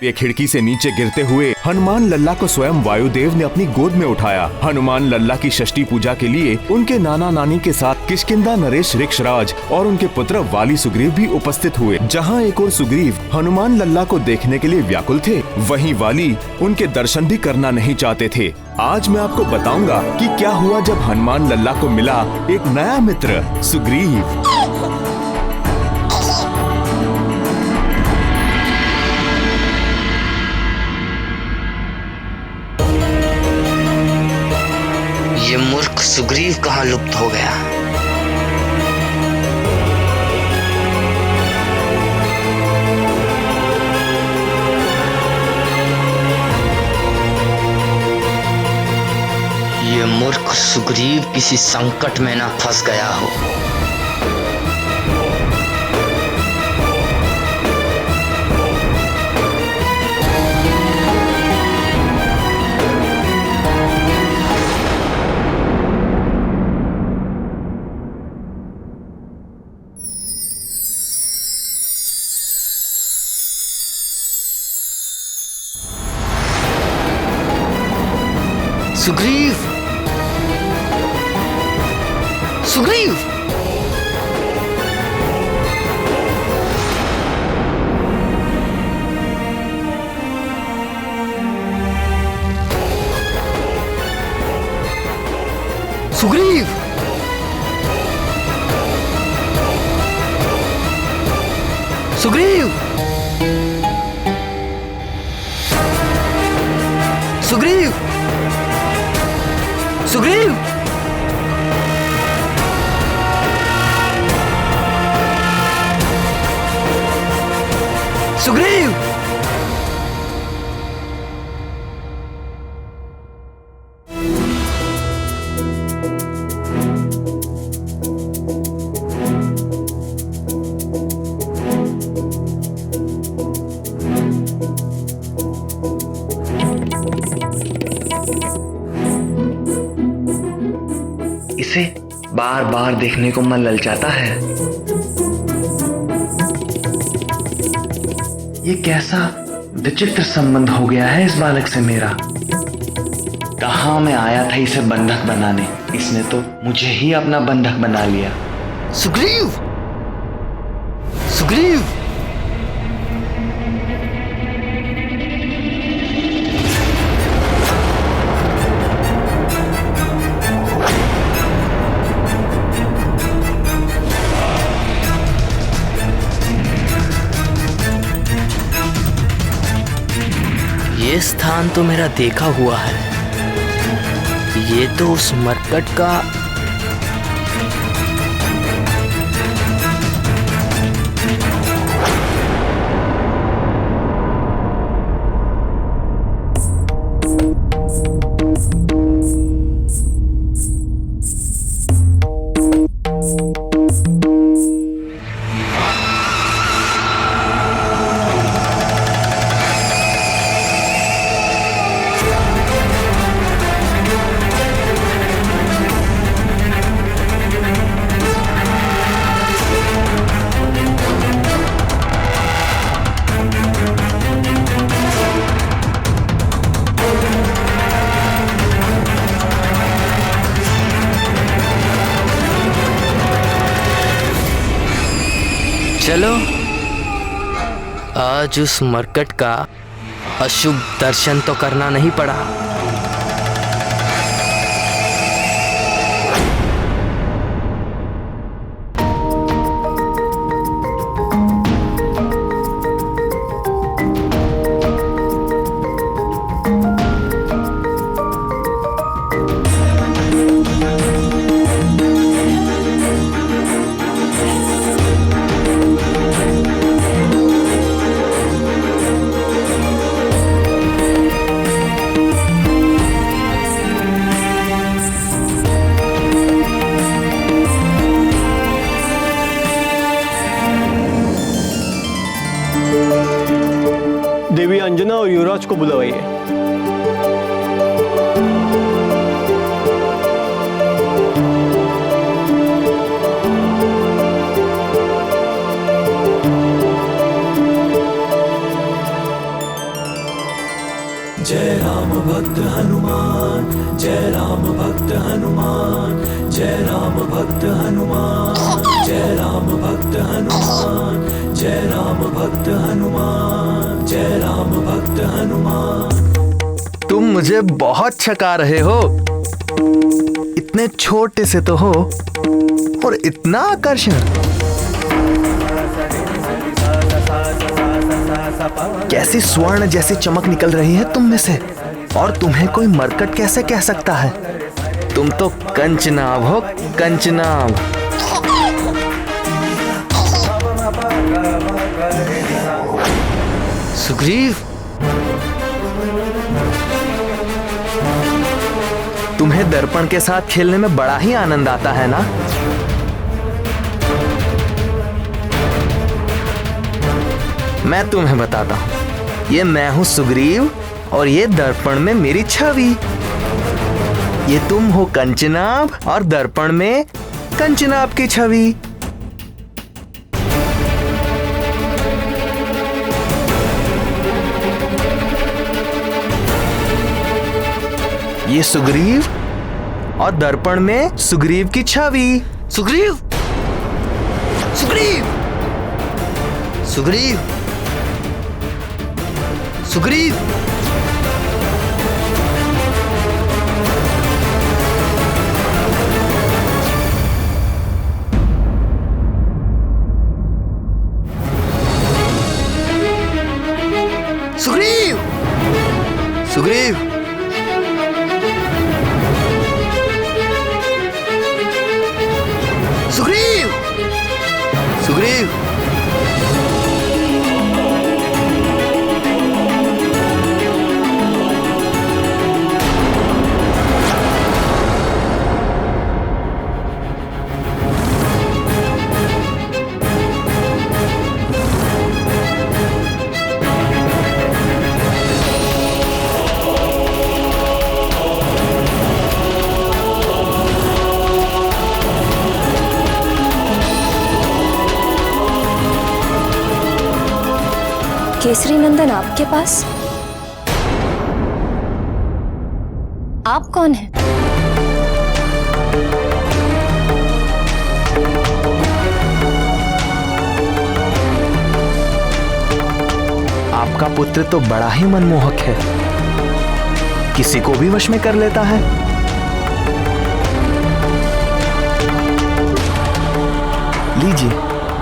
ये खिड़की से नीचे गिरते हुए हनुमान लल्ला को स्वयं वायुदेव ने अपनी गोद में उठाया। हनुमान लल्ला की षष्ठी पूजा के लिए उनके नाना नानी के साथ किष्किंधा नरेश ऋक्षराज और उनके पुत्र वाली सुग्रीव भी उपस्थित हुए। जहाँ एक और सुग्रीव हनुमान लल्ला को देखने के लिए व्याकुल थे, वहीं वाली उनके दर्शन भी करना नहीं चाहते थे। आज मैं आपको बताऊंगा कि क्या हुआ जब हनुमान लल्ला को मिला एक नया मित्र सुग्रीव। ये मूर्ख सुग्रीव कहाँ लुप्त हो गया? ये मूर्ख सुग्रीव किसी संकट में ना फंस गया हो। सुग्रीव, सुग्रीव, सुग्रीव, सुग्रीव, सुग्रीव, सुग्रीव, सुग्रीव। इसे बार बार देखने को मन ललचाता है। ये कैसा विचित्र संबंध हो गया है इस बालक से मेरा। कहाँ मैं आया था इसे बंधक बनाने, इसने तो मुझे ही अपना बंधक बना लिया। सुग्रीव, सुग्रीव, ये स्थान तो मेरा देखा हुआ है। ये तो उस मरकट का चलो आज उस मरकट का अशुभ दर्शन तो करना नहीं पड़ा। देवी अंजना और युवराज को बुलवाइए। भक्त हनुमान, जय राम भक्त हनुमान, जय राम भक्त हनुमान, जय राम भक्त हनुमान, जय राम भक्त हनुमान, जय राम भक्त हनुमान। तुम मुझे बहुत छका रहे हो। इतने छोटे से तो हो और इतना आकर्षण। कैसी स्वर्ण जैसी चमक निकल रही है तुम में से, और तुम्हें कोई मरकट कैसे कह सकता है? तुम तो कंचनाभ हो, कंचनाभ। सुग्रीव, तुम्हें दर्पण के साथ खेलने में बड़ा ही आनंद आता है ना? मैं तुम्हें बताता हूं, ये मैं हूं सुग्रीव और ये दर्पण में मेरी छवि। ये तुम हो कंचनाभ और दर्पण में कंचनाभ की छवि। ये सुग्रीव और दर्पण में सुग्रीव की छवि। सुग्रीव, सुग्रीव, सुग्रीव, सुग्रीव। सुग्रीव, सुग्रीव, सुग्रीव, सुग्रीव। केसरी नंदन आपके पास? आप कौन हैं? आपका पुत्र तो बड़ा ही मनमोहक है, किसी को भी वश में कर लेता है। लीजिए,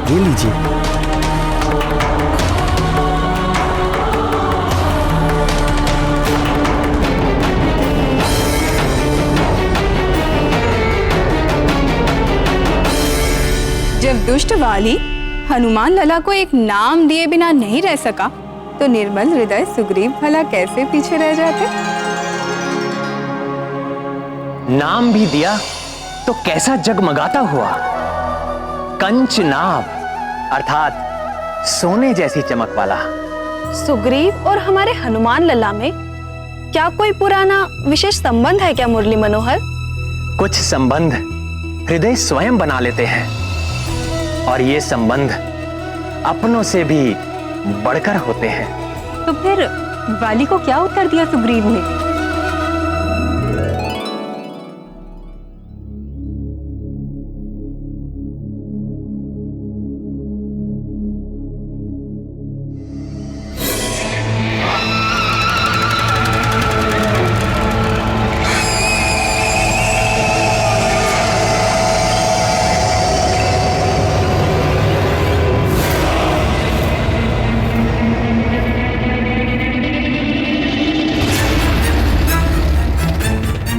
ये लीजिए। जब दुष्ट वाली हनुमान लला को एक नाम दिए बिना नहीं रह सका, तो निर्मल हृदय सुग्रीव भला कैसे पीछे रह जाते? नाम भी दिया तो कैसा जगमगाता हुआ। कंचनाभ अर्थात सोने जैसी चमक वाला। सुग्रीव और हमारे हनुमान लला में क्या कोई पुराना विशेष संबंध है क्या मुरली मनोहर? कुछ संबंध हृदय स्वयं बना लेते हैं, और ये संबंध अपनों से भी बढ़कर होते हैं। तो फिर वाली को क्या उत्तर दिया सुग्रीव ने?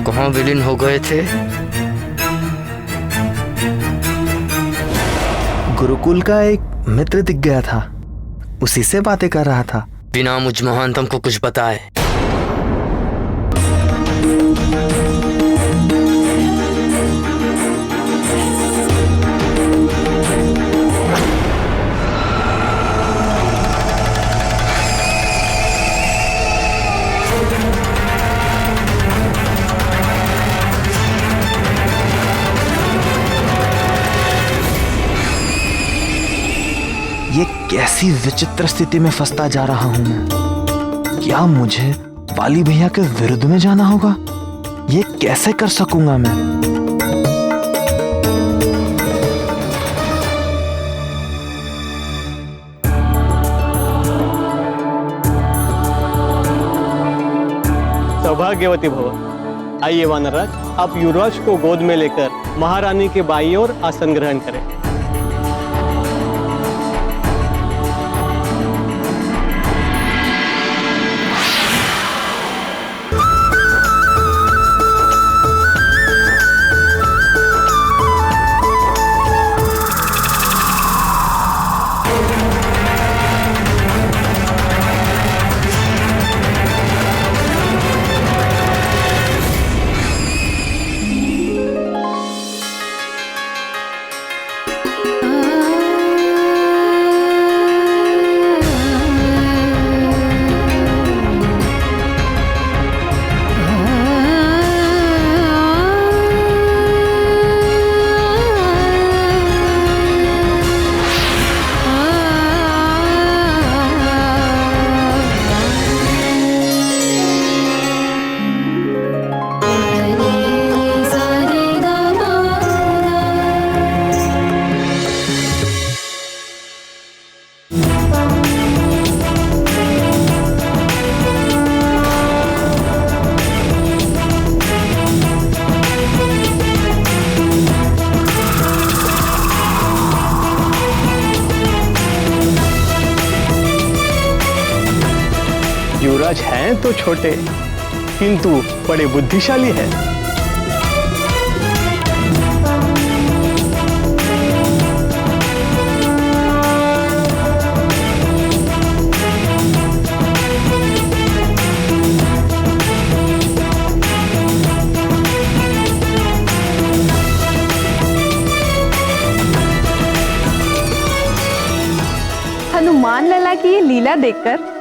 कहाँ विलीन हो गए थे? गुरुकुल का एक मित्र दिख गया था, उसी से बातें कर रहा था। बिना मुझ महानतम को कुछ बताए। ये कैसी विचित्र स्थिति में फंसता जा रहा हूं मैं। क्या मुझे पाली भैया के विरुद्ध में जाना होगा। ये कैसे कर सकूंगा मैं? सौभाग्यवती भव। आइए वानरराज, आप युवराज को गोद में लेकर महारानी के बाईं ओर आसन ग्रहण करें। युवराज हैं तो छोटे, किंतु बड़े बुद्धिशाली हैं। हनुमान लला की ये लीला देखकर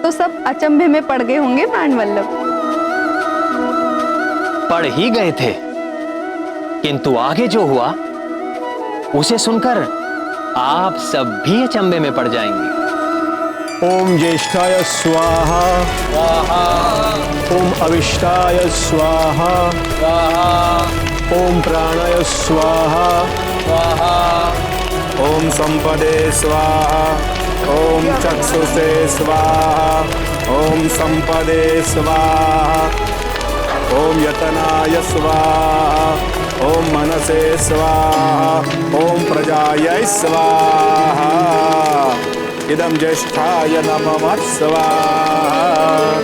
तो सब अचंभे में पड़ गए होंगे प्राणवल्लभ। पढ़ ही गए थे, किंतु आगे जो हुआ उसे सुनकर आप सब भी अचंभे में पड़ जाएंगे। ओम ज्येष्ठाय स्वाहा स्वाहा, ओम अविष्टाय स्वाहा स्वाहा, ओम प्राणाय स्वाहा स्वाहा, ओम संपदे स्वाहा, ओम चक्षुषे स्वाहा, ओम संपदे स्वाहा, ओम यतनाय स्वाहा, ओम मनसे स्वाहा, ओम प्रजायै स्वाहा, इदं ज्येष्ठाय नमः स्वाहा।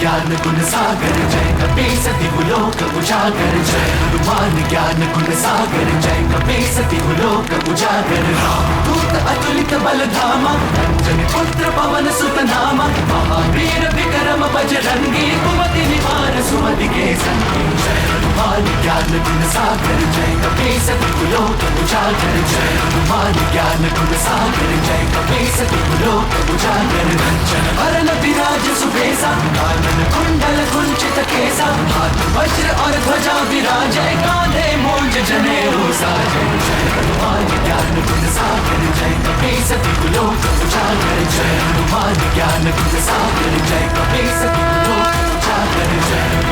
ज्ञान गुण सागर जय कपीसति लोक उजागर, जय हनुमान ज्ञान गुण सागर जय कपीसति लोक उजागर। दूत अतुलित बल धामा, अंजनी पुत्र पवन सुत नामा, महावीर विक्रम बजरंगी, कुमति निवार सुमति के संगी। जय हनुमान ज्ञान गुण सागर जय कपीसति लोक उजागर, जय हनुमान ज्ञान गुण सागर जय कपीसति लोक उजागर। कंचन वरण विराज सुबेसा, कानन कुंडल कुंचित केसा, हाथ वज्र और ध्वजा विराजय, कांधे मूंज जनेऊ साजय। जय हनुमान ज्ञान गुण सागर जय कपीसति लोक उजागर, जय हनुमान ज्ञान गुण सागर जय कपीसति लोक उजागर। जय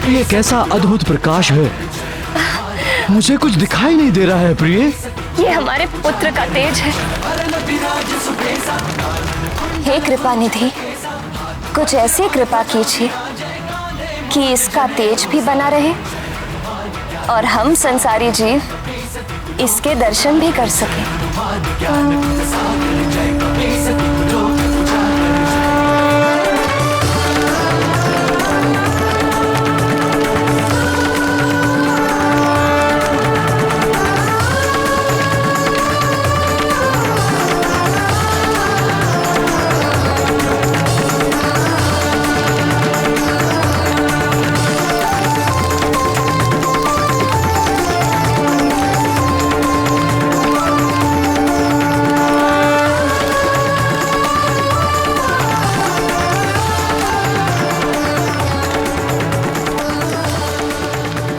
ये कैसा अद्भुत प्रकाश है, मुझे कुछ दिखाई नहीं दे रहा है प्रिय। ये हमारे पुत्र का तेज है। हे कृपा निधि, कुछ ऐसी कृपा कीजिए कि इसका तेज भी बना रहे और हम संसारी जीव इसके दर्शन भी कर सकें।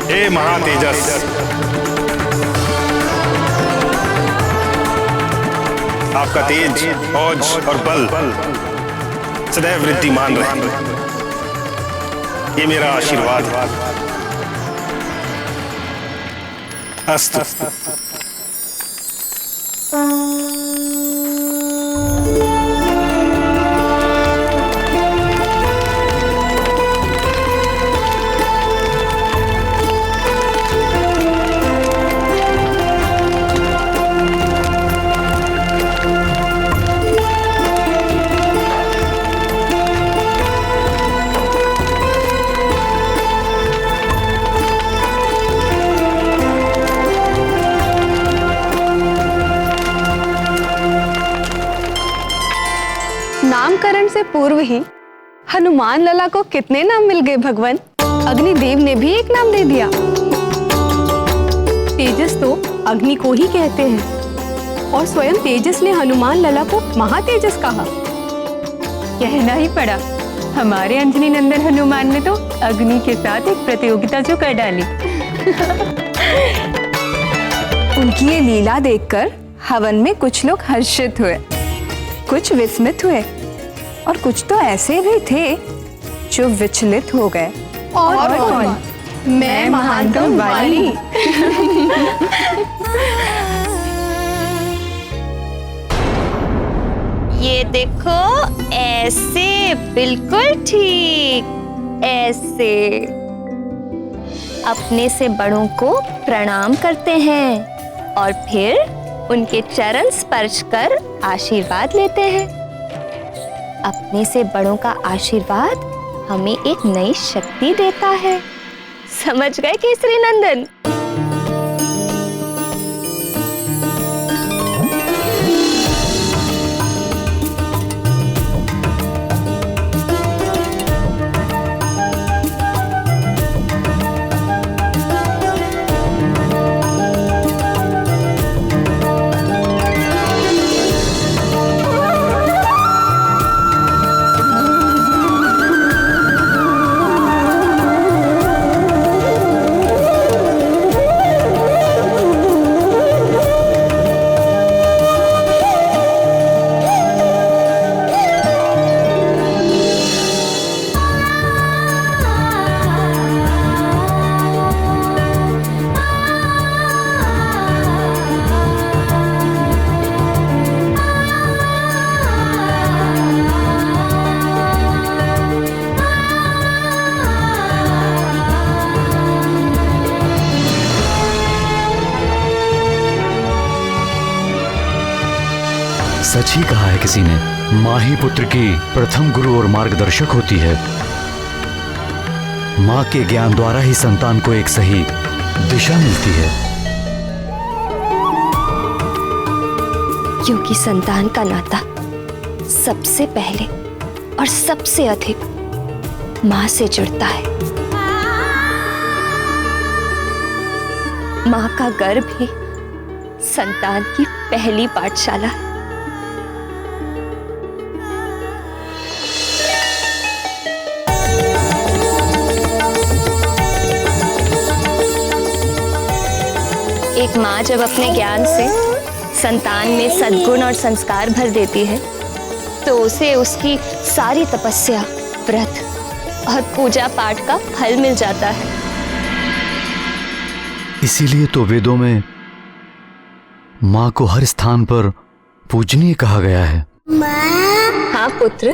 हे महातेजस, आपका तेज, औज और बल सदैव वृद्धिमान रहे, ये मेरा आशीर्वाद है। अस्तु। नामकरण से पूर्व ही हनुमान लला को कितने नाम मिल गए भगवान। अग्निदेव ने भी एक नाम दे दिया। तेजस तो अग्नि को ही कहते हैं और स्वयं तेजस ने हनुमान लला को महातेजस कहा। कहना ही पड़ा, हमारे अंजनी नंदन हनुमान ने तो अग्नि के साथ एक प्रतियोगिता जो कर डाली। उनकी ये लीला देखकर हवन में कुछ लोग हर्षित हुए, कुछ विस्मित हुए और कुछ तो ऐसे भी थे जो विचलित हो गए। और कौन? मैं महानतम वाली। ये देखो, ऐसे बिल्कुल ठीक, ऐसे अपने से बड़ों को प्रणाम करते हैं और फिर उनके चरण स्पर्श कर आशीर्वाद लेते हैं। अपने से बड़ों का आशीर्वाद हमें एक नई शक्ति देता है। समझ गए केसरी नंदन? सच ही कहा है किसी ने, माँ ही पुत्र की प्रथम गुरु और मार्गदर्शक होती है। माँ के ज्ञान द्वारा ही संतान को एक सही दिशा मिलती है। क्योंकि संतान का नाता सबसे पहले और सबसे अधिक माँ से जुड़ता है। माँ का गर्भ ही संतान की पहली पाठशाला है। एक माँ जब अपने ज्ञान से संतान में सद्गुण और संस्कार भर देती है तो उसे उसकी सारी तपस्या, व्रत और पूजा पाठ का फल मिल जाता है। इसीलिए तो वेदों में माँ को हर स्थान पर पूजनीय कहा गया है। हाँ पुत्र,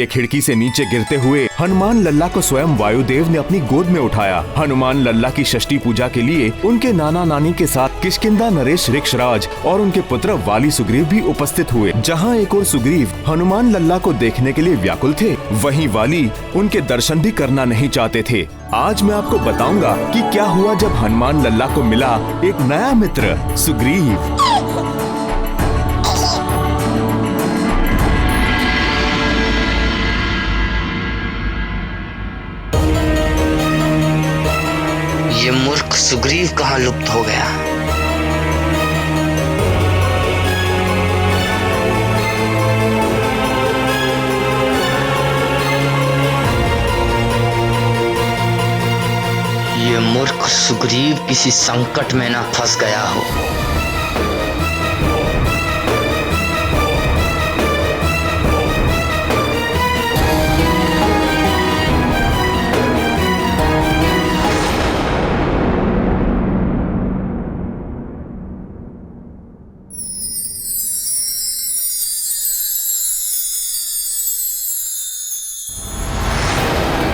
एक खिड़की से नीचे गिरते हुए हनुमान लल्ला को स्वयं वायुदेव ने अपनी गोद में उठाया। हनुमान लल्ला की षष्ठी पूजा के लिए उनके नाना नानी के साथ किष्किंधा नरेश ऋक्षराज और उनके पुत्र वाली सुग्रीव भी उपस्थित हुए। जहाँ एक और सुग्रीव हनुमान लल्ला को देखने के लिए व्याकुल थे, वहीं वाली उनके दर्शन भी करना नहीं चाहते थे। आज मैं आपको बताऊंगा कि क्या हुआ जब हनुमान लल्ला को मिला एक नया मित्र सुग्रीव। ये मूर्ख सुग्रीव कहाँ लुप्त हो गया? ये मूर्ख सुग्रीव किसी संकट में ना फंस गया हो।